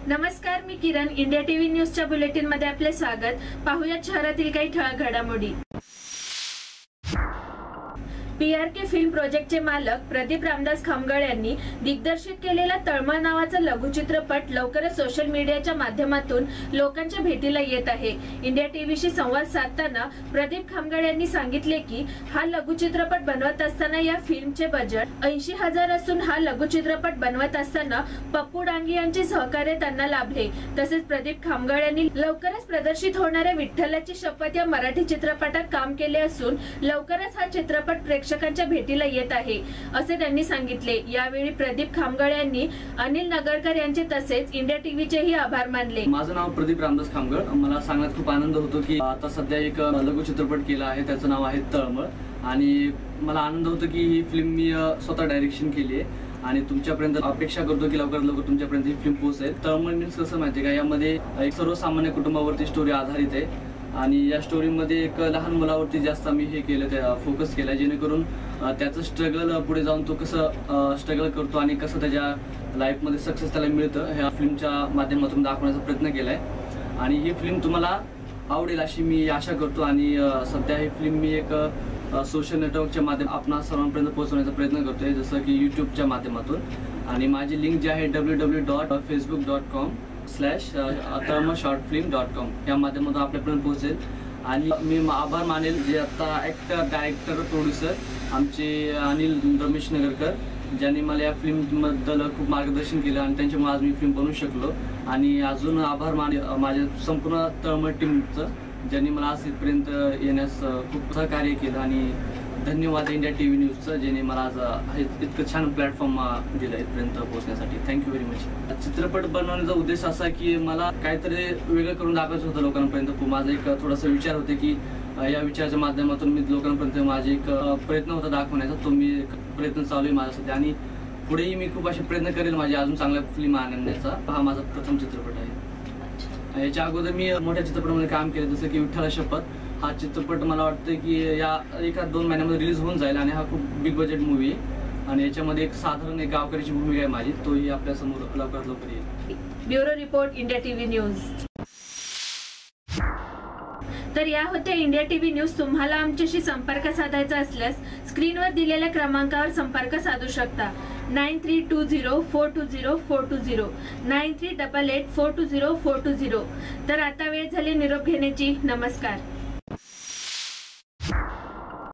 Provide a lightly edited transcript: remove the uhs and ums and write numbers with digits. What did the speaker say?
नमस्कार, मी किरण. India TV न्यूजच्या bulletin मध्ये आपले स्वागत. पाहूयात शहरातील काही ठळक घडामोडी. PRK फिल्म प्रोजेक्टचे मालक प्रदीप रामदास खामगळ यांनी दिग्दर्शित केलेला तळमळ नावाचा लघुचित्रपट लवकरच सोशल मीडियाच्या माध्यमातून लोकांच्या भेटीला येत आहे. इंडिया टीव्हीशी संवाद साधताना प्रदीप खामगळ यांनी सांगितले की हा लघुचित्रपट बनवत असताना या फिल्मचे बजेट 80,000 असून हा लघुचित्रपट बनवत असताना पप्पू डांगे यांचे सहकार्य त्यांना लाभले. तसेच प्रदीप खामगळ यांनी लवकरच प्रदर्शित होणाऱ्या विठ्ठलाची शपथ या मराठी चित्रपटात काम केले असून लवकरच हा चित्रपट प्रेक्षकांच्या भेटीला येत आहे असे त्यांनी सांगितले. यावेळी प्रदीप खामगळ यांनी अनिल नगरकर यांचे तसेच इंडिया टीव्हीचेही आभार मानले. माझं नाव प्रदीप रामदास खामगळ. मला सांगण्यात खूप आनंद होतो की आता सध्या एक लघु चित्रपट केला आहे, त्याचं नाव आहे तळमळ. आणि मला आनंद होतो की ही फिल्म मी स्वतः डायरेक्शन केली आहे आणि तुमच्यापर्यंत अपेक्षा करतो की लवकरात लवकर तुमच्यापर्यंत ही फिल्म पोहोचेल. तळमळ मीन्स कसं माहिती का, यामध्ये एक सर्वसामान्य कुटुंबावरती स्टोरी आधारित आहे आणि या स्टोरीमध्ये एक लहान मुलावरती जास्त आम्ही हे केलं, फोकस केला, जेणेकरून त्याचं स्ट्रगल पुढे जाऊन तो कसं स्ट्रगल करतो आणि कसं त्याच्या लाईफमध्ये सक्सेस त्याला मिळतं ह्या फिल्मच्या माध्यमातून दाखवण्याचा प्रयत्न केलाय. आणि ही फिल्म तुम्हाला आवडेल अशी मी आशा करतो. आणि सध्या ही फिल्म मी एक सोशल नेटवर्कच्या माध्यमातून आपणा सर्वांपर्यंत पोहोचवण्याचा प्रयत्न करतोय, जसं की यूट्यूबच्या माध्यमातून. आणि माझी लिंक जी आहे www.facebook.com/तळमळ-shortfilm.com या माध्यमातून आपल्यापर्यंत पोहोचेल. आणि मी आभार मानेल जे आता ॲक्टर, डायरेक्टर, प्रोड्युसर आमचे अनिल रमेश नगरकर, ज्यांनी मला या फिल्मबद्दल खूप मार्गदर्शन केलं आणि त्यांच्यामुळे आज मी फिल्म बनवू शकलो. आणि अजून आभार मानेल माझ्या संपूर्ण तळमळ टीमचं, ज्यांनी मला आज इथपर्यंत येण्यास खूप सहकार्य केलं. आणि धन्यवाद इंडिया टीव्ही न्यूजचं, ज्याने मला आज इतकं छान प्लॅटफॉर्म दिलं इथपर्यंत पोहोचण्यासाठी. Thank you very much. चित्रपट बनवण्याचा उद्देश असा की मला काहीतरी वेगळं करून दाखवायचं होतं लोकांपर्यंत. माझा एक थोडासा विचार होते की या विचाराच्या माध्यमातून मी लोकांपर्यंत माझे एक प्रयत्न होता दाखवण्याचा. तो मी प्रयत्न चालू आहे माझा सध्या आणि पुढेही मी खूप असे प्रयत्न करेल माझे अजून चांगल्या फिल्म आणण्याचा. हा माझा प्रथम चित्रपट आहे. याच्या अगोदर मी मोठ्या चित्रपटामध्ये काम केलं, जसं की विठ्ठला शपथ. हा चित्रपट मला वाटतं की या 1-2 महिन्यामध्ये रिलीज होऊन जाईल आणि हा खूप बिग बजेट मूवी आहे. आणि याच्यामध्ये एक साधारण एक गावकऱ्याची भूमिका आहे माझी, तोही आपल्या समोर लवकरात लवकर येईल. Bureau report, India TV news. तर या होत्या इंडिया टीव्ही न्यूज. तुम्हाला आमच्याशी संपर्क साधायचा असल्यास स्क्रीनवर दिलेल्या क्रमांकावर संपर्क साधू शकता. 9320420420 9388420420. तर आता वेळ झाली निरोप घेण्याची. नमस्कार.